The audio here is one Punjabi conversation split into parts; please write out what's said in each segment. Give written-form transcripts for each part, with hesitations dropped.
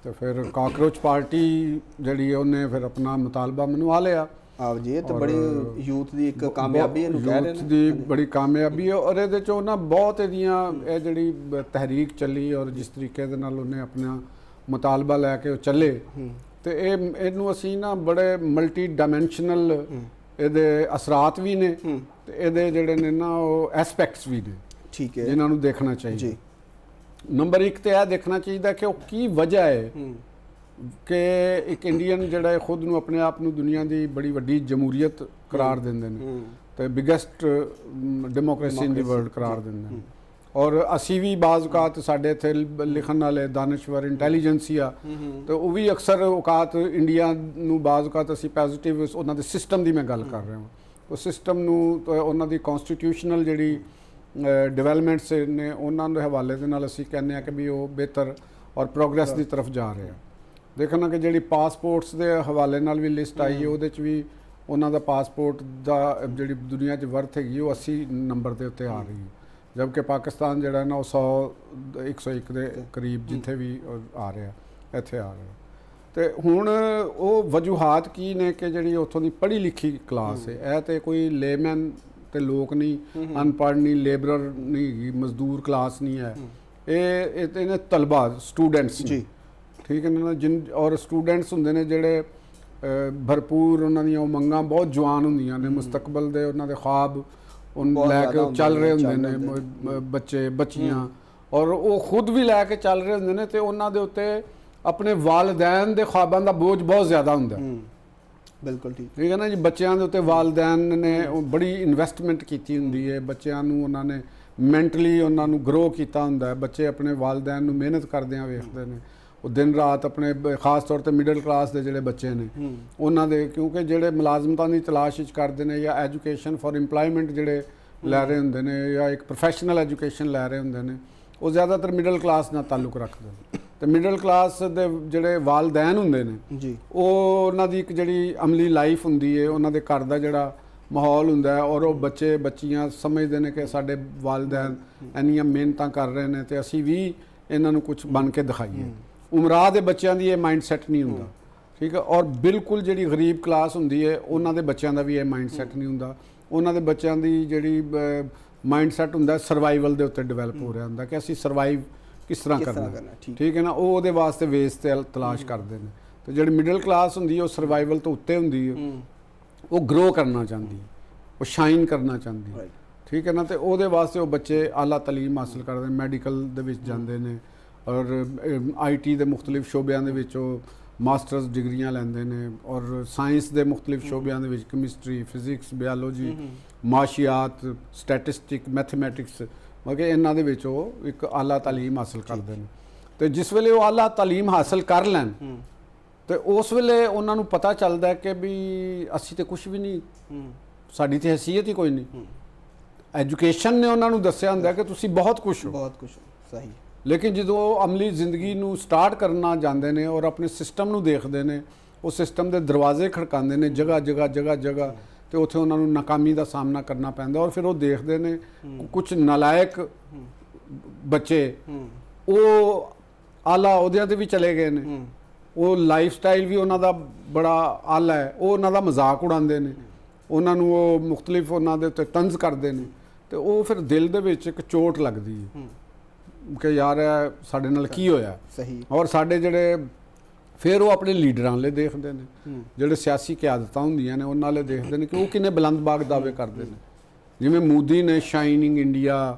तो फिर काकरोच पार्टी जी उन्हें फिर अपना मुतालबा मनवा लिया। ਆਹ ਜੀ ਇਹ ਤਾਂ ਬੜੀ ਯੂਥ ਦੀ ਇੱਕ ਕਾਮਯਾਬੀ ਇਹਨੂੰ ਕਹਿ ਰਹੇ ਨੇ। ਯੂਥ ਦੀ ਬੜੀ ਕਾਮਯਾਬੀ ਹੈ ਔਰ ਇਹਦੇ 'ਚੋਂ ਨਾ ਬਹੁਤ ਇਹਦੀਆਂ ਇਹ ਜਿਹੜੀ ਤਹਿਰੀਕ ਚੱਲੀ ਔਰ ਜਿਸ ਤਰੀਕੇ ਦੇ ਨਾਲ ਉਹਨੇ ਆਪਣਾ ਮੁਤਾਲਬਾ ਲੈ ਕੇ ਉਹ ਚੱਲੇ ਤੇ ਇਹਨੂੰ ਅਸੀਂ ਨਾ ਬੜੇ ਮਲਟੀ ਡਾਇਮੈਂਸ਼ਨਲ ਇਹਦੇ ਅਸਰਾਤ ਵੀ ਨੇ ਤੇ ਇਹਦੇ ਜਿਹੜੇ ਨੇ ਨਾ ਉਹ ਐਸਪੈਕਟਸ ਵੀ ਨੇ, ਠੀਕ ਹੈ, ਜਿਨ੍ਹਾਂ ਨੂੰ ਦੇਖਣਾ ਚਾਹੀਦਾ ਜੀ। ਨੰਬਰ 1 ਤੇ ਇਹ ਦੇਖਣਾ ਚਾਹੀਦਾ ਕਿ ਉਹ ਕੀ ਵਜ੍ਹਾ ਹੈ ਕਿ ਇੱਕ ਇੰਡੀਅਨ ਜਿਹੜਾ ਖੁਦ ਨੂੰ ਆਪਣੇ ਆਪ ਨੂੰ ਦੁਨੀਆ ਦੀ ਬੜੀ ਵੱਡੀ ਜਮਹੂਰੀਅਤ ਕਰਾਰ ਦਿੰਦੇ ਨੇ ਤੇ ਬਿਗੇਸਟ ਡੈਮੋਕ੍ਰੇਸੀ ਇਨ ਦੀ ਵਰਲਡ ਕਰਾਰ ਦਿੰਦੇ ਨੇ ਔਰ ਅਸੀਂ ਵੀ ਬਾਜ਼ ਔਕਾਤ ਸਾਡੇ ਇੱਥੇ ਲਿਖਣ ਵਾਲੇ ਦਾਨਸ਼ਵਰ ਇੰਟੈਲੀਜੈਂਸੀ ਆ ਤੇ ਉਹ ਵੀ ਅਕਸਰ ਔਕਾਤ ਇੰਡੀਆ ਨੂੰ ਬਾਜ਼ ਔਕਾਤ ਅਸੀਂ ਪੋਜ਼ਿਟਿਵ ਉਹਨਾਂ ਦੇ ਸਿਸਟਮ ਦੀ ਮੈਂ ਗੱਲ ਕਰ ਰਿਹਾ ਹਾਂ। ਉਹ ਸਿਸਟਮ ਨੂੰ ਉਹਨਾਂ ਦੀ ਕਨਸਟੀਟਿਊਸ਼ਨਲ ਜਿਹੜੀ ਡਿਵੈਲਪਮੈਂਟਸ ਨੇ ਉਹਨਾਂ ਦੇ ਹਵਾਲੇ ਦੇ ਨਾਲ ਅਸੀਂ ਕਹਿੰਦੇ ਹਾਂ ਕਿ ਵੀ ਉਹ ਬਿਹਤਰ ਔਰ ਪ੍ਰੋਗਰੈਸ ਦੀ ਤਰਫ ਜਾ ਰਹੇ ਆ। ਦੇਖਣਾ ਕਿ ਜਿਹੜੀ ਪਾਸਪੋਰਟਸ ਦੇ ਹਵਾਲੇ ਨਾਲ ਵੀ ਲਿਸਟ ਆਈ ਹੈ ਉਹਦੇ 'ਚ ਵੀ ਉਹਨਾਂ ਦਾ ਪਾਸਪੋਰਟ ਦਾ ਜਿਹੜੀ ਦੁਨੀਆ 'ਚ ਵਰਥ ਹੈਗੀ ਉਹ 80 ਨੰਬਰ ਦੇ ਉੱਤੇ ਆ ਰਹੀ ਹੈ, ਜਦਕਿ ਪਾਕਿਸਤਾਨ ਜਿਹੜਾ ਨਾ ਉਹ 101 ਦੇ ਕਰੀਬ ਜਿੱਥੇ ਵੀ ਆ ਰਿਹਾ ਇੱਥੇ ਆ ਰਿਹਾ। ਤੇ ਹੁਣ ਉਹ ਵਜੂਹਾਤ ਕੀ ਨੇ ਕਿ ਜਿਹੜੀ ਉੱਥੋਂ ਦੀ ਪੜ੍ਹੀ ਲਿਖੀ ਕਲਾਸ ਹੈ, ਇਹ ਤੇ ਕੋਈ ਲੇਮੈਨ ਤੇ ਲੋਕ ਨਹੀਂ, ਅਨਪੜ੍ਹ ਨਹੀਂ, ਲੇਬਰਰ ਨਹੀਂ ਹੈਗੀ, ਮਜ਼ਦੂਰ ਕਲਾਸ ਨਹੀਂ ਹੈ, ਇਹ ਨੇ ਤਲਬਾ ਸਟੂਡੈਂਟਸ ਜੀ, ਠੀਕ ਹੈ ਨਾ। ਔਰ ਸਟੂਡੈਂਟਸ ਹੁੰਦੇ ਨੇ ਜਿਹੜੇ ਭਰਪੂਰ ਉਹਨਾਂ ਦੀਆਂ ਉਮੰਗਾਂ ਬਹੁਤ ਜਵਾਨ ਹੁੰਦੀਆਂ ਨੇ, ਮੁਸਤਕਬਲ ਦੇ ਉਹਨਾਂ ਦੇ ख्वाब ਲੈ ਕੇ ਚੱਲ ਰਹੇ ਹੁੰਦੇ ਨੇ ਬੱਚੇ ਬੱਚੀਆਂ ਔਰ ਉਹ ਖੁਦ ਵੀ ਲੈ ਕੇ ਚੱਲ ਰਹੇ ਹੁੰਦੇ ਨੇ ਤੇ ਉਹਨਾਂ ਦੇ ਉੱਤੇ ਆਪਣੇ ਵਾਲਿदैन ਦੇ ख्वाबां ਦਾ ਬੋਝ ਬਹੁਤ ਜ਼ਿਆਦਾ ਹੁੰਦਾ। ਬਿਲਕੁਲ ਠੀਕ ਹੈ ਨਾ ਜੀ। ਬੱਚਿਆਂ ਦੇ ਉੱਤੇ ਵਾਲਿदैन ਨੇ ਬੜੀ ਇਨਵੈਸਟਮੈਂਟ ਕੀਤੀ ਹੁੰਦੀ ਹੈ, ਬੱਚਿਆਂ ਨੂੰ ਉਹਨਾਂ ਨੇ ਮੈਂਟਲੀ ਉਹਨਾਂ ਨੂੰ ਗਰੋ ਕੀਤਾ ਹੁੰਦਾ ਹੈ। ਬੱਚੇ ਆਪਣੇ ਵਾਲਿदैन ਨੂੰ ਮਿਹਨਤ ਕਰਦਿਆਂ ਵੇਖਦੇ ਨੇ, ਉਹ ਦਿਨ ਰਾਤ ਆਪਣੇ ਖਾਸ ਤੌਰ ਤੇ ਮਿਡਲ ਕਲਾਸ ਦੇ ਜਿਹੜੇ ਬੱਚੇ ਨੇ ਉਹਨਾਂ ਦੇ, ਕਿਉਂਕਿ ਜਿਹੜੇ ਮੁਲਾਜ਼ਮਤਾਂ ਦੀ ਤਲਾਸ਼ ਵਿੱਚ ਕਰਦੇ ਨੇ ਜਾਂ ਐਜੂਕੇਸ਼ਨ ਫॉर ਇੰਪਲੋਇਮੈਂਟ ਜਿਹੜੇ ਲੈ ਰਹੇ ਹੁੰਦੇ ਨੇ ਜਾਂ ਇੱਕ ਪ੍ਰੋਫੈਸ਼ਨਲ ਐਜੂਕੇਸ਼ਨ ਲੈ ਰਹੇ ਹੁੰਦੇ ਨੇ, ਉਹ ਜ਼ਿਆਦਾਤਰ ਮਿਡਲ ਕਲਾਸ ਨਾਲ ਤਾਲੁਕ ਰੱਖਦੇ ਨੇ। ਤੇ ਮਿਡਲ ਕਲਾਸ ਦੇ ਜਿਹੜੇ ਵਾਲਿदैन ਹੁੰਦੇ ਨੇ ਜੀ, ਉਹ ਉਹਨਾਂ ਦੀ ਇੱਕ ਜਿਹੜੀ ਅਮਲੀ ਲਾਈਫ ਹੁੰਦੀ ਹੈ, ਉਹਨਾਂ ਦੇ ਘਰ ਦਾ ਜਿਹੜਾ ਮਾਹੌਲ ਹੁੰਦਾ ਹੈ ਔਰ ਉਹ ਬੱਚੇ ਬੱਚੀਆਂ ਸਮਝਦੇ ਨੇ ਕਿ ਸਾਡੇ ਵਾਲਿदैन ਇੰਨੀਆਂ ਮਿਹਨਤਾਂ ਕਰ ਰਹੇ ਨੇ ਤੇ ਅਸੀਂ ਵੀ ਇਹਨਾਂ ਨੂੰ ਕੁਝ ਬਣ ਕੇ ਦਿਖਾਈਏ। ਉਮਰਾ ਦੇ ਬੱਚਿਆਂ ਦੀ ਇਹ ਮਾਈਂਡ ਸੈਟ ਨਹੀਂ ਹੁੰਦਾ, ਠੀਕ ਹੈ। ਔਰ ਬਿਲਕੁਲ ਜਿਹੜੀ ਗਰੀਬ ਕਲਾਸ ਹੁੰਦੀ ਹੈ ਉਹਨਾਂ ਦੇ ਬੱਚਿਆਂ ਦਾ ਵੀ ਇਹ ਮਾਈਂਡ ਸੈਟ ਨਹੀਂ ਹੁੰਦਾ। ਉਹਨਾਂ ਦੇ ਬੱਚਿਆਂ ਦੀ ਜਿਹੜੀ ਮਾਈਂਡ ਸੈਟ ਹੁੰਦਾ ਸਰਵਾਈਵਲ ਦੇ ਉੱਤੇ ਡਿਵੈਲਪ ਹੋ ਰਿਹਾ ਹੁੰਦਾ ਕਿ ਅਸੀਂ ਸਰਵਾਈਵ ਕਿਸ ਤਰ੍ਹਾਂ ਕਰਨਾ, ਠੀਕ ਹੈ ਨਾ। ਉਹ ਉਹਦੇ ਵਾਸਤੇ ਵੇਸ ਤੇ ਤਲਾਸ਼ ਕਰਦੇ ਨੇ। ਤੇ ਜਿਹੜੀ ਮਿਡਲ ਕਲਾਸ ਹੁੰਦੀ ਹੈ ਉਹ ਸਰਵਾਈਵਲ ਤੋਂ ਉੱਤੇ ਹੁੰਦੀ ਹੈ, ਉਹ ਗਰੋ ਕਰਨਾ ਚਾਹੁੰਦੀ ਹੈ, ਉਹ ਸ਼ਾਈਨ ਕਰਨਾ ਚਾਹੁੰਦੀ ਹੈ, ਠੀਕ ਹੈ ਨਾ। ਤੇ ਉਹਦੇ ਵਾਸਤੇ ਉਹ ਬੱਚੇ ਆਲਾ ਤਾਲੀਮ ਹਾਸਲ ਕਰਦੇ ਨੇ, ਮੈਡੀਕਲ ਦੇ ਵਿੱਚ ਜਾਂਦੇ ਨੇ ਔਰ IT ਦੇ ਮੁxtਲਿਫ ਸ਼ੋਬਿਆਂ ਦੇ ਵਿੱਚ ਉਹ ਮਾਸਟਰਸ ਡਿਗਰੀਆਂ ਲੈਂਦੇ ਨੇ ਔਰ ਸਾਇੰਸ ਦੇ ਮੁxtਲਿਫ ਸ਼ੋਬਿਆਂ ਦੇ ਵਿੱਚ ਕੈਮਿਸਟਰੀ, ਫਿਜ਼ਿਕਸ, ਬਾਇਓਲੋਜੀ, ਮਾਸ਼ੀਆਤ, ਸਟੈਟਿਸਟਿਕ, ਮੈਥਮੈਟਿਕਸ ਮਤਲਬ ਕਿ ਇਹਨਾਂ ਦੇ ਵਿੱਚ ਉਹ ਇੱਕ ਆਲਾ ਤਾਲੀਮ ਹਾਸਲ ਕਰਦੇ ਨੇ। ਤੇ ਜਿਸ ਵੇਲੇ ਉਹ ਆਲਾ ਤਾਲੀਮ ਹਾਸਲ ਕਰ ਲੈਣ ਤੇ ਉਸ ਵੇਲੇ ਉਹਨਾਂ ਨੂੰ ਪਤਾ ਚੱਲਦਾ ਕਿ ਵੀ ਅਸੀਂ ਤੇ ਕੁਝ ਵੀ ਨਹੀਂ, ਸਾਡੀ ਤੇ ਹੈਸੀਅਤ ਹੀ ਕੋਈ ਨਹੀਂ। ਐਜੂਕੇਸ਼ਨ ਨੇ ਉਹਨਾਂ ਨੂੰ ਦੱਸਿਆ ਹੁੰਦਾ ਕਿ ਤੁਸੀਂ ਬਹੁਤ ਕੁਝ ਹੋ, ਬਹੁਤ ਕੁਝ ਸਹੀ। ਲੇਕਿਨ ਜਦੋਂ ਉਹ ਅਮਲੀ ਜ਼ਿੰਦਗੀ ਨੂੰ ਸਟਾਰਟ ਕਰਨਾ ਜਾਂਦੇ ਨੇ ਔਰ ਆਪਣੇ ਸਿਸਟਮ ਨੂੰ ਦੇਖਦੇ ਨੇ, ਉਹ ਸਿਸਟਮ ਦੇ ਦਰਵਾਜ਼ੇ ਖੜਕਾਉਂਦੇ ਨੇ ਜਗ੍ਹਾ ਜਗ੍ਹਾ ਤੇ ਉੱਥੇ ਉਹਨਾਂ ਨੂੰ ਨਾਕਾਮੀ ਦਾ ਸਾਹਮਣਾ ਕਰਨਾ ਪੈਂਦਾ। ਔਰ ਫਿਰ ਉਹ ਦੇਖਦੇ ਨੇ ਕੁਝ ਨਾਲਾਇਕ ਬੱਚੇ ਉਹ ਆਲਾ ਅਹੁਦਿਆਂ ਤੇ ਵੀ ਚਲੇ ਗਏ ਨੇ, ਉਹ ਲਾਈਫ ਸਟਾਈਲ ਵੀ ਉਹਨਾਂ ਦਾ ਬੜਾ ਆਲਾ ਹੈ, ਉਹ ਉਹਨਾਂ ਦਾ ਮਜ਼ਾਕ ਉਡਾਉਂਦੇ ਨੇ, ਉਹਨਾਂ ਨੂੰ ਉਹ ਮੁxtਲਿਫ ਉਹਨਾਂ ਦੇ ਉੱਤੇ ਤੰਜ਼ ਕਰਦੇ ਨੇ ਤੇ ਉਹ ਫਿਰ ਦਿਲ ਦੇ ਵਿੱਚ ਇੱਕ ਚੋਟ ਲੱਗਦੀ ਹੈ ਕਿ ਯਾਰ ਸਾਡੇ ਨਾਲ ਕੀ ਹੋਇਆ। ਸਹੀ। ਔਰ ਸਾਡੇ ਜਿਹੜੇ ਫਿਰ ਉਹ ਆਪਣੇ ਲੀਡਰਾਂ ਲਈ ਦੇਖਦੇ ਨੇ, ਜਿਹੜੇ ਸਿਆਸੀ ਕਿਆਦਤਾਂ ਹੁੰਦੀਆਂ ਨੇ ਉਹਨਾਂ ਲਈ ਦੇਖਦੇ ਨੇ ਕਿ ਉਹ ਕਿੰਨੇ ਬੁਲੰਦਬਾਗ ਦਾਅਵੇ ਕਰਦੇ ਨੇ। ਜਿਵੇਂ ਮੋਦੀ ਨੇ ਸ਼ਾਈਨਿੰਗ ਇੰਡੀਆ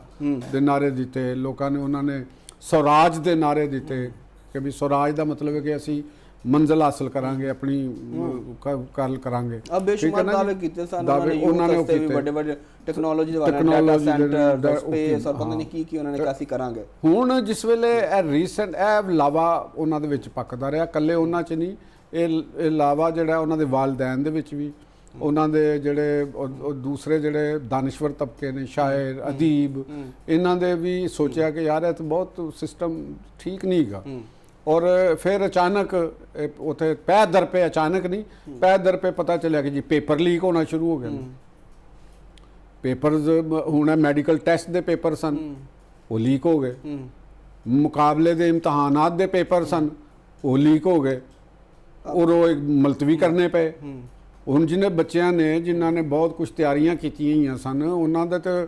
ਦੇ ਨਾਅਰੇ ਦਿੱਤੇ, ਲੋਕਾਂ ਨੇ ਉਹਨਾਂ ਨੇ ਸਵਰਾਜ ਦੇ ਨਾਅਰੇ ਦਿੱਤੇ ਕਿ ਵੀ ਸਵਰਾਜ ਦਾ ਮਤਲਬ ਹੈ ਕਿ ਅਸੀਂ ਮੰਜ਼ਿਲ ਹਾਸਲ ਕਰਾਂਗੇ, ਆਪਣੀ ਗੱਲ ਕਰਾਂਗੇ। ਬੇਸ਼ੁਮਾਰ ਦਾਅਵੇ ਕੀਤੇ ਸਨ ਉਹਨਾਂ ਨੇ, ਵੱਡੇ ਵੱਡੇ ਟੈਕਨੋਲੋਜੀ ਦੇ ਬਾਰੇ, ਡਾਟਾ ਸੈਂਟਰ, ਸਪੇਸ ਔਰ ਪਤਾ ਨਹੀਂ ਕੀ ਉਹਨਾਂ ਨੇ ਕਾਸੀ ਕਰਾਂਗੇ। ਹੁਣ ਜਿਸ ਵੇਲੇ ਇਹ ਰੀਸੈਂਟ ਇਹ ਲਾਵਾ ਉਹਨਾਂ ਦੇ ਵਿੱਚ ਪੱਕਦਾ ਰਿਹਾ, ਇਕੱਲੇ ਉਹਨਾਂ 'ਚ ਨਹੀਂ, ਇਹ ਲਾਵਾ ਜਿਹੜਾ ਉਹਨਾਂ ਦੇ ਵਾਲਿदैन ਦੇ ਵਿੱਚ ਵੀ, ਉਹਨਾਂ ਦੇ ਜਿਹੜੇ ਦੂਸਰੇ ਜਿਹੜੇ ਦਾਨਸ਼ਵਰ ਤਬਕੇ ਨੇ, ਸ਼ਾਇਰ, ਅਦੀਬ, ਇਹਨਾਂ ਦੇ ਵੀ ਸੋਚਿਆ ਕਿ ਯਾਰ ਇਹ ਤਾਂ ਬਹੁਤ ਸਿਸਟਮ ਠੀਕ ਨਹੀਂ ਹੈਗਾ। ਔਰ ਫਿਰ ਅਚਾਨਕ ਉੱਥੇ ਪੈਰ ਦਰ ਪੇ, ਅਚਾਨਕ ਨਹੀਂ, ਪੈਰ ਦਰ ਪੇ ਪਤਾ ਚੱਲਿਆ ਕਿ ਜੀ ਪੇਪਰ ਲੀਕ ਹੋਣਾ ਸ਼ੁਰੂ ਹੋ ਗਏ ਨੇ। ਪੇਪਰਸ ਹੁਣ ਮੈਡੀਕਲ ਟੈਸਟ ਦੇ ਪੇਪਰ ਸਨ, ਉਹ ਲੀਕ ਹੋ ਗਏ। ਮੁਕਾਬਲੇ ਦੇ ਇਮਤਿਹਾਨਾਤ ਦੇ ਪੇਪਰ ਸਨ, ਉਹ ਲੀਕ ਹੋ ਗਏ ਔਰ ਉਹ ਮੁਲਤਵੀ ਕਰਨੇ ਪਏ। ਹੁਣ ਜਿਹਨੇ ਬੱਚਿਆਂ ਨੇ ਜਿਨ੍ਹਾਂ ਨੇ ਬਹੁਤ ਕੁਝ ਤਿਆਰੀਆਂ ਕੀਤੀਆਂ ਹੋਈਆਂ ਸਨ ਉਹਨਾਂ ਦਾ ਤਾਂ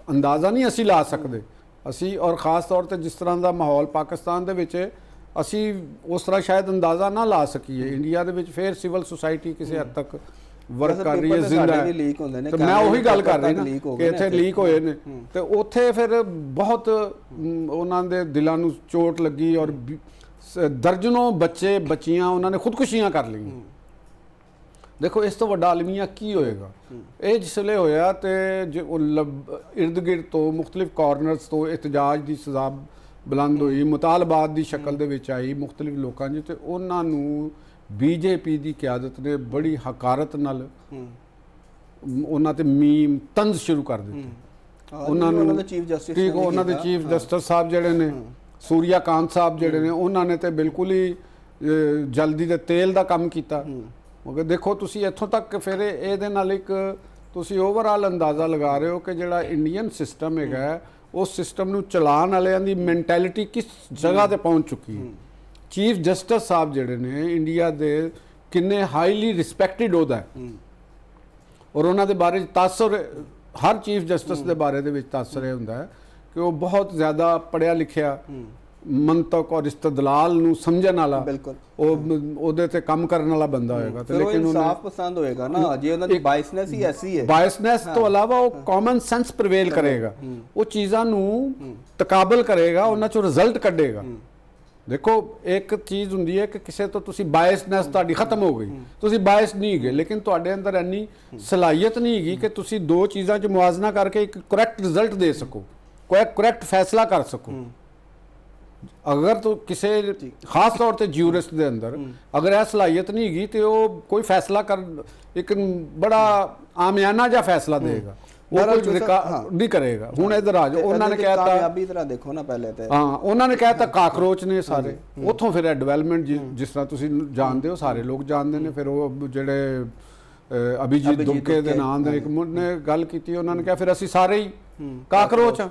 ਅੰਦਾਜ਼ਾ ਨਹੀਂ ਅਸੀਂ ਲਾ ਸਕਦੇ ਅਸੀਂ, ਔਰ ਖ਼ਾਸ ਤੌਰ ਤੇ ਜਿਸ ਤਰ੍ਹਾਂ ਦਾ ਮਾਹੌਲ ਪਾਕਿਸਤਾਨ ਦੇ ਵਿੱਚ ਅਸੀਂ ਉਸ ਤਰ੍ਹਾਂ ਸ਼ਾਇਦ ਅੰਦਾਜ਼ਾ ਨਾ ਲਾ ਸਕੀਏ। ਇੰਡੀਆ ਦੇ ਵਿੱਚ ਫਿਰ ਸਿਵਲ ਸੁਸਾਇਟੀ ਕਿਸੇ ਹੱਦ ਤੱਕ ਵਰਕ ਕਰ ਰਹੀ ਹੈ, ਜ਼ਿੰਦਾ ਹੈ। ਤੇ ਮੈਂ ਉਹੀ ਗੱਲ ਕਰ ਰਹੀ ਨਾ ਕਿ ਇੱਥੇ ਲੀਕ ਹੋਏ ਨੇ ਤੇ ਉੱਥੇ ਫਿਰ ਬਹੁਤ ਉਹਨਾਂ ਦੇ ਦਿਲਾਂ ਨੂੰ ਚੋਟ ਲੱਗੀ ਔਰ ਦਰਜਨੋਂ ਬੱਚੇ ਬੱਚੀਆਂ ਉਹਨਾਂ ਨੇ ਖੁਦਕੁਸ਼ੀਆਂ ਕਰ ਲਈਆਂ। ਦੇਖੋ ਇਸ ਤੋਂ ਵੱਡਾ ਆਲਮੀਆ ਕੀ ਹੋਏਗਾ। ਇਹ ਜਿਸ ਵੇਲੇ ਹੋਇਆ ਤੇ ਇਰਦ ਗਿਰਦ ਤੋਂ ਮੁxtਲਿਫ ਕਾਰਨਰਸ ਤੋਂ ਇਤਜਾਜ ਦੀ ਸਜ਼ਾ ਬੁਲੰਦ ਹੋਈ, ਮੁਤਾਲਬਾਤ ਦੀ ਸ਼ਕਲ ਦੇ ਵਿੱਚ ਆਈ ਮੁxtਲਿਫ ਲੋਕਾਂ ਦੀ, ਤੇ ਉਹਨਾਂ ਨੂੰ ਬੀਜੇਪੀ ਦੀ ਕਿਆਦਤ ਨੇ ਬੜੀ ਹਕਾਰਤ ਨਾਲ ਉਹਨਾਂ ਤੇ ਮੀਮ ਤੰਜ਼ ਸ਼ੁਰੂ ਕਰ ਦਿੱਤੀ। ਉਹਨਾਂ ਦੇ ਚੀਫ ਜਸਟਿਸ ਸਾਹਿਬ ਜਿਹੜੇ ਨੇ ਸੂਰਿਆ ਕਾਂਤ ਸਾਹਿਬ ਜਿਹੜੇ ਨੇ ਉਹਨਾਂ ਨੇ ਤੇ ਬਿਲਕੁਲ ਹੀ ਜਲਦੀ ਦੇ ਤੇਲ ਦਾ ਕੰਮ ਕੀਤਾ। ਮਗਰ ਦੇਖੋ ਤੁਸੀਂ ਇੱਥੋਂ ਤੱਕ ਫਿਰ ਇਹਦੇ ਨਾਲ ਇੱਕ ਤੁਸੀਂ ਓਵਰਆਲ ਅੰਦਾਜ਼ਾ ਲਗਾ ਰਹੇ ਹੋ ਕਿ ਜਿਹੜਾ ਇੰਡੀਅਨ ਸਿਸਟਮ ਹੈਗਾ ਉਸ ਸਿਸਟਮ ਨੂੰ ਚਲਾਉਣ ਵਾਲਿਆਂ ਦੀ ਮੈਂਟੈਲਿਟੀ ਕਿਸ ਜਗ੍ਹਾ ਤੇ ਪਹੁੰਚ ਚੁੱਕੀ ਹੈ। ਚੀਫ ਜਸਟਿਸ ਸਾਹਿਬ ਜਿਹੜੇ ਨੇ ਇੰਡੀਆ ਦੇ ਕਿੰਨੇ ਹਾਈਲੀ ਰਿਸਪੈਕਟਡ ਉਹਦਾ ਔਰ ਉਹਨਾਂ ਦੇ ਬਾਰੇ ਤਾਸਰ ਹਰ ਚੀਫ ਜਸਟਿਸ ਦੇ ਬਾਰੇ ਦੇ ਵਿੱਚ ਤਾਸਰ ਇਹ ਹੁੰਦਾ ਹੈ ਕਿ ਉਹ ਬਹੁਤ ਜ਼ਿਆਦਾ ਪੜ੍ਹਿਆ ਲਿਖਿਆ, ਮੰਤਕ ਔਰ ਇਸਤਦਲਾਲ ਨੂੰ ਸਮਝਣ ਵਾਲਾ, ਉਹਦੇ ਤੇ ਕੰਮ ਕਰਨ ਵਾਲਾ ਬੰਦਾ ਹੋਏਗਾ। ਤੇ ਲੇਕਿਨ ਉਹ ਇਨਸਾਫ ਪਸੰਦ ਹੋਏਗਾ ਨਾ, ਜੇ ਉਹਨਾਂ ਦੀ ਬਾਇਸਨੈਸ ਹੀ ਐਸੀ ਹੈ, ਬਾਇਸਨੈਸ ਤੋਂ ਇਲਾਵਾ ਉਹ ਕਾਮਨ ਸੈਂਸ ਪ੍ਰਵੇਲ ਕਰੇਗਾ, ਉਹ ਚੀਜ਼ਾਂ ਨੂੰ ਤਕਾਬਲ ਕਰੇਗਾ, ਉਹਨਾਂ ਚੋਂ ਰਿਜ਼ਲਟ ਕੱਢੇਗਾ। ਦੇਖੋ ਇੱਕ ਚੀਜ਼ ਹੁੰਦੀ ਹੈ ਕਿ ਕਿਸੇ ਤੋਂ ਤੁਸੀਂ ਬਾਇਸਨੈਸ ਤੁਹਾਡੀ ਖਤਮ ਹੋ ਗਈ, ਤੁਸੀਂ ਬਾਇਸ ਨਹੀਂ ਹੈਗੇ, ਲੇਕਿਨ ਤੁਹਾਡੇ ਅੰਦਰ ਇੰਨੀ ਸਲਾਹੀਅਤ ਨਹੀਂ ਹੈਗੀ ਕਿ ਤੁਸੀਂ ਦੋ ਚੀਜ਼ਾਂ 'ਚ ਮੁਆਜ਼ਨਾ ਕਰਕੇ ਇੱਕ ਕਰੈਕਟ ਰਿਜ਼ਲਟ ਦੇ ਸਕੋ, ਕੋਈ ਕਰੈਕਟ ਫੈਸਲਾ ਕਰ ਸਕੋ। ਅਗਰ तो ਕਿਸੇ ਖਾਸ ਤੌਰ ਤੇ ਜਿਊਰਿਸਟ ਦੇ ਅੰਦਰ ਅਗਰ ਇਹ ਸਲਾਹੀਅਤ ਨਹੀਂ ਹੈਗੀ ਤੇ ਉਹ ਕੋਈ ਫੈਸਲਾ ਕਰ ਇੱਕ ਬੜਾ ਆਮਿਆਨਾ ਜਿਹਾ ਫੈਸਲਾ ਦੇਗਾ, ਉਹ ਕੋਈ ਨਹੀਂ ਕਰੇਗਾ। ਹੁਣ ਇਧਰ ਆ ਜਾਓ, ਉਹਨਾਂ ਨੇ ਕਹਿਤਾ ਕਾਮਯਾਬੀ ਤਰ੍ਹਾਂ ਦੇਖੋ ਨਾ ਪਹਿਲੇ ਤੇ ਉਹਨਾਂ ਨੇ ਕਹਿਤਾ ਕਾਕਰੋਚ ਨੇ ਸਾਰੇ, ਉੱਥੋਂ ਫਿਰ ਡਿਵੈਲਪਮੈਂਟ ਜਿਸ ਤਰ੍ਹਾਂ ਤੁਸੀਂ ਜਾਣਦੇ ਹੋ, ਸਾਰੇ ਲੋਕ ਜਾਣਦੇ ਨੇ। ਫਿਰ ਉਹ ਜਿਹੜੇ ਅਭਿਜੀਤ ਦੁੱਗੇ ਦੇ ਨਾਮ ਦੇ ਇੱਕ ਨੇ ਗੱਲ ਕੀਤੀ, ਉਹਨਾਂ ਨੇ ਕਿਹਾ ਫਿਰ ਅਸੀਂ ਸਾਰੇ ਹੀ ਕਾਕਰੋਚ ਆ।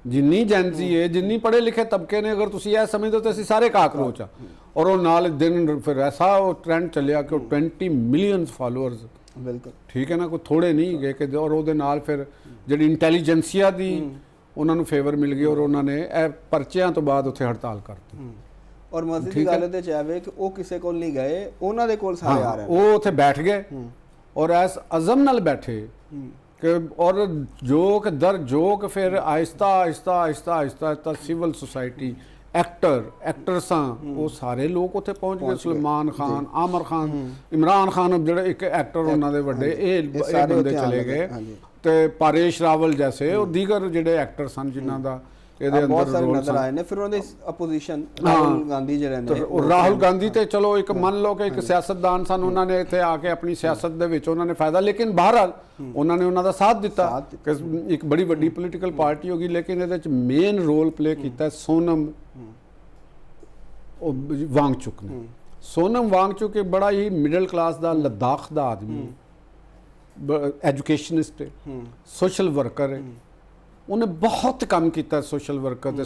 ਜਿੰਨੀ ਜੈਨਜ਼ੀ ਹੈ, ਜਿੰਨੀ ਪੜ੍ਹੇ ਲਿਖੇ ਤਬਕੇ ਨੇ, ਅਗਰ ਤੁਸੀਂ ਇਹ ਸਮਝਦੇ ਹੋ ਤਾਂ ਅਸੀਂ ਸਾਰੇ ਕਾਕਰੋਚ ਆ। ਔਰ ਉਹ ਨਾਲ ਦਿਨ ਫਿਰ ਐਸਾ ਉਹ ਟ੍ਰੈਂਡ ਚੱਲਿਆ ਕਿ ਉਹ 20 ਮਿਲੀਅਨ ਫਾਲੋਅਰਸ, ਬਿਲਕੁਲ ਠੀਕ ਹੈ ਨਾ, ਕੋਈ ਥੋੜੇ ਨਹੀਂ ਗਏ ਕਿ, ਔਰ ਉਹਦੇ ਨਾਲ ਫਿਰ ਜਿਹੜੀ ਇੰਟੈਲੀਜੈਂਸੀਆ ਦੀ ਉਹਨਾਂ ਨੂੰ ਫੇਵਰ ਮਿਲ ਗਈ ਔਰ ਉਹਨਾਂ ਨੇ ਇਹ ਪਰਚਿਆਂ ਤੋਂ ਬਾਅਦ ਉੱਥੇ ਹੜਤਾਲ ਕਰਤੀ। ਔਰ ਮਸਜਿਦ ਦੀ ਗੱਲ ਤੇ ਚਾਹਵੇ ਕਿ ਉਹ ਕਿਸੇ ਕੋਲ ਨਹੀਂ ਗਏ, ਉਹਨਾਂ ਦੇ ਕੋਲ ਸਾਰੇ ਆ ਰਹੇ ਨੇ, ਉਹ ਉੱਥੇ ਬੈਠ ਗਏ ਔਰ ਐਸ ਅਜ਼ਮ ਨਾਲ ਬੈਠੇ ਕਿ ਔਰ ਜੋਕ ਦਰ ਜੋਕ ਫਿਰ ਆਹਿਸਤਾ ਆਹਿਸਤਾ ਆਹਿਸਤਾ ਆਹਿਸਤਾ ਸਿਵਲ ਸੁਸਾਇਟੀ ਐਕਟਰਸਾਂ ਉਹ ਸਾਰੇ ਲੋਕ ਉੱਥੇ ਪਹੁੰਚ ਗਏ। ਸੁਲੇਮਾਨ ਖਾਨ, ਆਮਰ ਖਾਨ, ਇਮਰਾਨ ਖਾਨ ਜਿਹੜੇ ਇੱਕ ਐਕਟਰ ਉਹਨਾਂ ਦੇ ਵੱਡੇ, ਇਹ ਬੰਦੇ ਚਲੇ ਗਏ, ਤੇ ਪਰੇਸ਼ ਰਾਵਲ ਜੈਸੇ ਉਹ ਦੀਗਰ ਜਿਹੜੇ ਐਕਟਰ ਸਨ ਜਿਨ੍ਹਾਂ ਦਾ ਇਹਦੇ ਅੰਦਰ ਨਜ਼ਰ ਆਏ ਨੇ। ਫਿਰ ਉਹਨਾਂ ਦੇ ਆਪੋਜੀਸ਼ਨ ਰਾਹੁਲ ਗਾਂਧੀ ਜਿਹੜੇ ਨੇ, ਰਾਹੁਲ ਗਾਂਧੀ ਤੇ ਚਲੋ ਇੱਕ ਮੰਨ ਲਓ ਕਿ ਇੱਕ ਸਿਆਸਤਦਾਨ ਸਨ, ਉਹਨਾਂ ਨੇ ਇੱਥੇ ਆ ਕੇ ਆਪਣੀ ਸਿਆਸਤ ਦੇ ਵਿੱਚ ਉਹਨਾਂ ਨੇ ਫਾਇਦਾ, ਲੇਕਿਨ ਬਹਰਹਾਲ ਉਹਨਾਂ ਨੇ ਉਹਨਾਂ ਦਾ ਸਾਥ ਦਿੱਤਾ ਕਿ ਇੱਕ ਬੜੀ ਵੱਡੀ ਪੋਲੀਟੀਕਲ ਪਾਰਟੀ ਹੋਗੀ। ਲੇਕਿਨ ਇਹਦੇ ਵਿੱਚ ਮੇਨ ਰੋਲ ਪਲੇ ਕੀਤਾ ਸੋਨਮ ਵਾਂਗਚੁਕ ਨੇ। ਸੋਨਮ ਵਾਂਗਚੁਕ ਇੱਕ ਬੜਾ ਹੀ ਮਿਡਲ ਕਲਾਸ ਦਾ ਲਦਾਖ ਦਾ ਆਦਮੀ, ਐਜੂਕੇਸ਼ਨਿਸਟ ਹੈ, ਸੋਸ਼ਲ ਵਰਕਰ ਹੈ। ਉਹਨੇ ਬਹੁਤ ਕੰਮ ਕੀਤਾ ਸੋਸ਼ਲ ਵਰਕਰ ਤੇ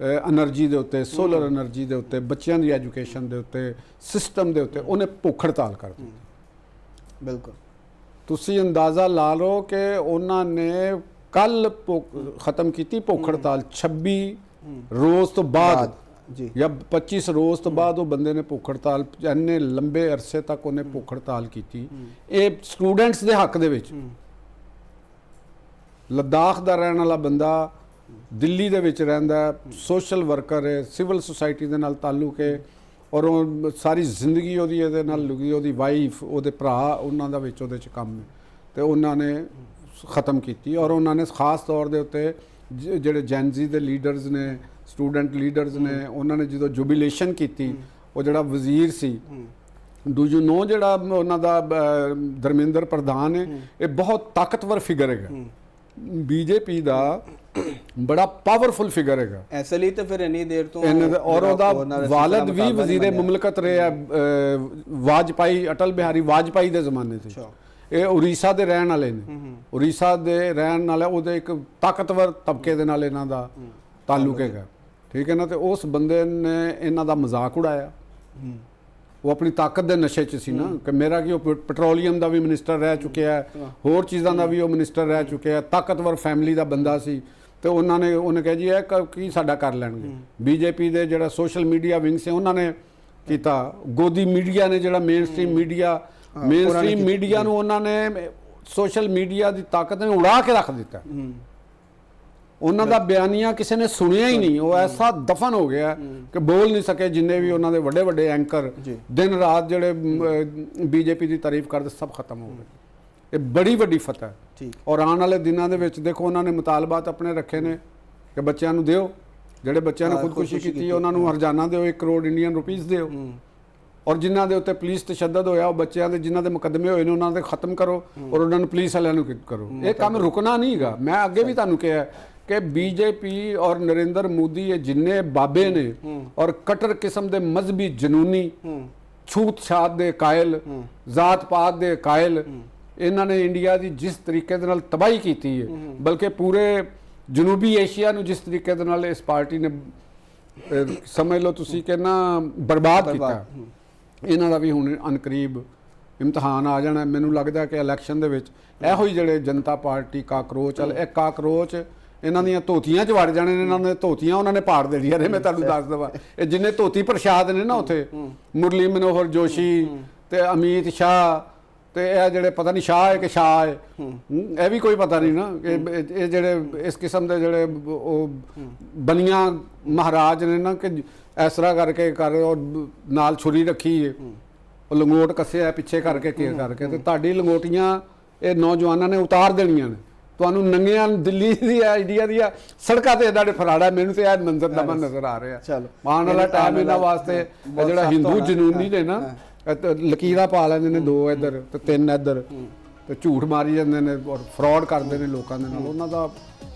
ਐਨਰਜੀ ਦੇ ਉੱਤੇ, ਸੋਲਰ ਐਨਰਜੀ ਦੇ ਉੱਤੇ, ਬੱਚਿਆਂ ਦੀ ਐਜੂਕੇਸ਼ਨ ਦੇ ਉੱਤੇ, ਸਿਸਟਮ ਦੇ ਉੱਤੇ ਉਹਨੇ ਭੁੱਖ ਹੜਤਾਲ ਕਰ ਦਿੱਤੀ। ਬਿਲਕੁਲ ਤੁਸੀਂ ਅੰਦਾਜ਼ਾ ਲਾ ਲਓ ਕਿ ਉਹਨਾਂ ਨੇ ਕੱਲ ਖਤਮ ਕੀਤੀ ਭੁੱਖ ਹੜਤਾਲ, 26 ਰੋਜ਼ ਤੋਂ ਬਾਅਦ ਜਾਂ 25 ਰੋਜ਼ ਤੋਂ ਬਾਅਦ ਉਹ ਬੰਦੇ ਨੇ ਭੁੱਖ ਹੜਤਾਲ, ਇੰਨੇ ਲੰਬੇ ਅਰਸੇ ਤੱਕ ਉਹਨੇ ਭੁੱਖ ਹੜਤਾਲ ਕੀਤੀ। ਇਹ ਸਟੂਡੈਂਟਸ ਦੇ ਹੱਕ ਦੇ ਵਿੱਚ। ਲਦਾਖ ਦਾ ਰਹਿਣ ਵਾਲਾ ਬੰਦਾ ਦਿੱਲੀ ਦੇ ਵਿੱਚ ਰਹਿੰਦਾ, ਸੋਸ਼ਲ ਵਰਕਰ ਹੈ, ਸਿਵਲ ਸੁਸਾਇਟੀ ਦੇ ਨਾਲ ਤਾਲੁਕ ਹੈ, ਔਰ ਉਹ ਸਾਰੀ ਜ਼ਿੰਦਗੀ ਉਹਦੀ ਇਹਦੇ ਨਾਲ ਲੱਗੀ, ਉਹਦੀ ਵਾਈਫ, ਉਹਦੇ ਭਰਾ, ਉਹਨਾਂ ਦਾ ਵਿੱਚ ਉਹਦੇ 'ਚ ਕੰਮ ਹੈ, ਤੇ ਉਹਨਾਂ ਨੇ ख़त्म ਕੀਤੀ। ਔਰ ਉਹਨਾਂ ਨੇ ਖਾਸ ਤੌਰ ਦੇ ਉੱਤੇ ਜਿਹੜੇ ਜੈਨਜ਼ੀ ਦੇ ਲੀਡਰਸ ਨੇ, ਸਟੂਡੈਂਟ ਲੀਡਰਸ ਨੇ, ਉਹਨਾਂ ਨੇ ਜਦੋਂ ਜੁਬੀਲੇਸ਼ਨ ਕੀਤੀ, ਉਹ ਜਿਹੜਾ ਵਜ਼ੀਰ ਸੀ ਡੂ ਯੂ ਨੋ ਜਿਹੜਾ ਉਹਨਾਂ ਦਾ ਧਰਮਿੰਦਰ ਪ੍ਰਧਾਨ ਹੈ, ਇਹ ਬਹੁਤ ਤਾਕਤਵਰ ਫਿਗਰ ਹੈਗਾ, ਬੀਜੇਪੀ ਦਾ ਬੜਾ ਪਾਵਰਫੁਲ ਫਿਗਰ ਹੈਗਾ। ਇਸ ਲਈ ਤਾਂ ਫਿਰ ਇੰਨੀ ਦੇਰ ਤੋਂ ਔਰ ਉਹਦਾ ਵਾਲਦ ਵੀ ਵਜ਼ੀਰ ਮੁਮਲਕਤ ਰਿਹਾ ਵਾਜਪਾਈ, ਅਟਲ ਬਿਹਾਰੀ ਵਾਜਪਾਈ ਦੇ ਜ਼ਮਾਨੇ 'ਤੇ। ਇਹ ਉੜੀਸਾ ਦੇ ਰਹਿਣ ਵਾਲੇ ਨੇ, ਉੜੀਸਾ ਦੇ ਰਹਿਣ ਵਾਲੇ, ਉਹਦੇ ਇੱਕ ਤਾਕਤਵਰ ਤਬਕੇ ਦੇ ਨਾਲ ਇਹਨਾਂ ਦਾ ਤਾਲੁਕ ਹੈਗਾ। ਠੀਕ ਹੈ ਨਾ। ਤੇ ਉਸ ਬੰਦੇ ਨੇ ਇਹਨਾਂ ਦਾ ਮਜ਼ਾਕ ਉਡਾਇਆ। ਉਹ ਆਪਣੀ ਤਾਕਤ ਦੇ ਨਸ਼ੇ 'ਚ ਸੀ ਨਾ ਕਿ ਮੇਰਾ ਕੀ, ਉਹ ਪੈਟਰੋਲੀਅਮ ਦਾ ਵੀ ਮਿਨਿਸਟਰ ਰਹਿ ਚੁੱਕਿਆ ਹੈ, ਹੋਰ ਚੀਜ਼ਾਂ ਦਾ ਵੀ ਉਹ ਮਿਨਿਸਟਰ ਰਹਿ ਚੁੱਕਿਆ, ਤਾਕਤਵਰ ਫੈਮਿਲੀ ਦਾ ਬੰਦਾ ਸੀ। ਤੇ ਉਹਨੇ ਕਿਹਾ ਜੀ ਇਹ ਕੀ ਸਾਡਾ ਕਰ ਲੈਣਗੇ। ਬੀਜੇਪੀ ਦੇ ਜਿਹੜਾ ਸੋਸ਼ਲ ਮੀਡੀਆ ਵਿੰਗ ਸੀ ਉਹਨਾਂ ਨੇ ਕੀਤਾ, ਗੋਦੀ ਮੀਡੀਆ ਨੇ ਜਿਹੜਾ ਮੇਨ ਸਟ੍ਰੀਮ ਮੀਡੀਆ ਨੂੰ ਉਹਨਾਂ ਨੇ ਸੋਸ਼ਲ ਮੀਡੀਆ ਦੀ ਤਾਕਤ ਨੇ ਉਡਾ ਕੇ ਰੱਖ ਦਿੱਤਾ। ਉਹਨਾਂ ਦਾ ਬਿਆਨੀਆਂ ਕਿਸੇ ਨੇ ਸੁਣਿਆ ਹੀ ਨਹੀਂ। ਉਹ ਐਸਾ ਦਫਨ ਹੋ ਗਿਆ ਕਿ ਬੋਲ ਨਹੀਂ ਸਕੇ। ਜਿੰਨੇ ਵੀ ਉਹਨਾਂ ਦੇ ਵੱਡੇ ਵੱਡੇ ਐਂਕਰ ਦਿਨ ਰਾਤ ਜਿਹੜੇ ਬੀਜੇਪੀ ਦੀ ਤਾਰੀਫ ਕਰਦੇ, ਸਭ ਖਤਮ ਹੋ ਗਏ। ਇਹ ਬੜੀ ਵੱਡੀ ਫਤਿਹ। ਔਰ ਆਉਣ ਵਾਲੇ ਦਿਨਾਂ ਦੇ ਵਿੱਚ ਦੇਖੋ ਉਹਨਾਂ ਨੇ ਮੁਤਾਲਬਾਤ ਆਪਣੇ ਰੱਖੇ ਨੇ ਕਿ ਬੱਚਿਆਂ ਨੂੰ ਦਿਓ, ਜਿਹੜੇ ਬੱਚਿਆਂ ਨੇ ਖੁਦਕੁਸ਼ੀ ਕੀਤੀ ਉਹਨਾਂ ਨੂੰ ਹਰਜਾਨਾ ਦਿਓ, 1 ਕਰੋੜ ਇੰਡੀਅਨ ਰੁਪੀਸ ਦਿਓ। ਔਰ ਜਿਨ੍ਹਾਂ ਦੇ ਉੱਤੇ ਪੁਲਿਸ ਤਸ਼ੱਦਦ ਹੋਇਆ, ਉਹ ਬੱਚਿਆਂ ਦੇ ਜਿਨ੍ਹਾਂ ਦੇ ਮੁਕੱਦਮੇ ਹੋਏ ਨੇ ਉਹਨਾਂ ਦੇ ਖਤਮ ਕਰੋ ਔਰ ਉਹਨਾਂ ਨੂੰ ਪੁਲਿਸ ਵਾਲਿਆਂ ਨੂੰ ਕਰੋ। ਇਹ ਕੰਮ ਰੁਕਣਾ ਨਹੀਂ ਹੈਗਾ। ਮੈਂ ਅੱਗੇ ਵੀ ਤੁਹਾਨੂੰ ਕਿਹਾ ਕਿ ਬੀਜੇਪੀ ਔਰ ਨਰਿੰਦਰ ਮੋਦੀ ਇਹ ਜਿੰਨੇ ਬਾਬੇ ਨੇ ਔਰ ਕਟਰ ਕਿਸਮ ਦੇ ਮਜ਼ਹਬੀ ਜਨੂਨੀ ਛੂਤ ਛਾਤ ਦੇ ਕਾਇਲ, ਜ਼ਾਤ ਪਾਤ ਦੇ ਕਾਇਲ, ਇਹਨਾਂ ਨੇ ਇੰਡੀਆ ਦੀ ਜਿਸ ਤਰੀਕੇ ਦੇ ਨਾਲ ਤਬਾਹੀ ਕੀਤੀ ਹੈ, ਬਲਕਿ ਪੂਰੇ ਜਨੂਬੀ ਏਸ਼ੀਆ ਨੂੰ ਜਿਸ ਤਰੀਕੇ ਦੇ ਨਾਲ ਇਸ ਪਾਰਟੀ ਨੇ ਸਮਝ ਲਓ ਤੁਸੀਂ ਕਿ ਨਾ ਬਰਬਾਦ ਕੀਤਾ, ਇਹਨਾਂ ਦਾ ਵੀ ਹੁਣ ਅਨਕਰੀਬ ਇਮਤਿਹਾਨ ਆ ਜਾਣਾ। ਮੈਨੂੰ ਲੱਗਦਾ ਕਿ ਇਲੈਕਸ਼ਨ ਦੇ ਵਿੱਚ ਇਹੋ ਹੀ ਜਿਹੜੇ ਜਨਤਾ ਪਾਰਟੀ ਕਾਕਰੋਚ, ਇਹ ਕਾਕਰੋਚ ਇਹਨਾਂ ਦੀਆਂ ਧੋਤੀਆਂ 'ਚ ਵੜ ਜਾਣੇ ਨੇ। ਇਹਨਾਂ ਨੇ ਧੋਤੀਆਂ ਉਹਨਾਂ ਨੇ ਪਾੜ ਦੇਣੀਆਂ ਨੇ। ਮੈਂ ਤੁਹਾਨੂੰ ਦੱਸ ਦੇਵਾਂ, ਇਹ ਜਿੰਨੇ ਧੋਤੀ ਪ੍ਰਸ਼ਾਦ ਨੇ ਨਾ ਉੱਥੇ, ਮੁਰਲੀ ਮਨੋਹਰ ਜੋਸ਼ੀ ਤੇ ਅਮਿਤ ਸ਼ਾਹ ਤੇ ਇਹ ਜਿਹੜੇ ਪਤਾ ਨਹੀਂ ਸ਼ਾਹ ਹੈ ਕਿ ਸ਼ਾਹ ਹੈ, ਇਹ ਵੀ ਕੋਈ ਪਤਾ ਨਹੀਂ ਨਾ। ਇਹ ਜਿਹੜੇ ਇਸ ਕਿਸਮ ਦੇ ਜਿਹੜੇ ਉਹ ਬਨੀਆਂ ਮਹਾਰਾਜ ਨੇ ਨਾ ਕਿ ਇਸ ਤਰ੍ਹਾਂ ਕਰਕੇ ਔਰ ਨਾਲ ਛੁਰੀ ਰੱਖੀ ਹੈ, ਉਹ ਲੰਗੋਟ ਕੱਸਿਆ ਪਿੱਛੇ ਕਰਕੇ ਕੀ ਕਰਕੇ, ਤੇ ਤੁਹਾਡੀ ਲੰਗੋਟੀਆਂ ਇਹ ਨੌਜਵਾਨਾਂ ਨੇ ਉਤਾਰ ਦੇਣੀਆਂ ਨੇ। ਤੁਹਾਨੂੰ ਨੰਗਿਆਂ ਦਿੱਲੀ ਦੀ ਇੰਡੀਆ ਦੀਆਂ ਸੜਕਾਂ ਤੇ ਇਹਨਾਂ ਨੇ ਫਰਾੜਾ। ਮੈਨੂੰ ਤੇ ਇਹ ਮੰਜ਼ਰ ਦਾ ਨਜ਼ਰ ਆ ਰਿਹਾ। ਆਉਣ ਵਾਲਾ ਟਾਈਮ ਇਹਨਾਂ ਵਾਸਤੇ ਜਿਹੜਾ ਹਿੰਦੂ ਜਨੂਨੀ ਨੇ ਨਾ, ਲਕੀਰਾਂ ਪਾ ਲੈਂਦੇ ਨੇ 2 ਇੱਧਰ ਤੇ 3 ਇੱਧਰ, ਤੇ ਝੂਠ ਮਾਰੀ ਜਾਂਦੇ ਨੇ ਔਰ ਫਰਾਡ ਕਰਦੇ ਨੇ ਲੋਕਾਂ ਦੇ ਨਾਲ। ਉਹਨਾਂ ਦਾ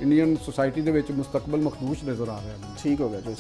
ਇੰਡੀਅਨ ਸੋਸਾਇਟੀ ਦੇ ਵਿੱਚ ਮੁਸਤਕਬਲ ਮਖਦੂਸ਼ ਨਜ਼ਰ ਆ ਰਿਹਾ। ਠੀਕ ਹੋ ਗਿਆ ਜੀ।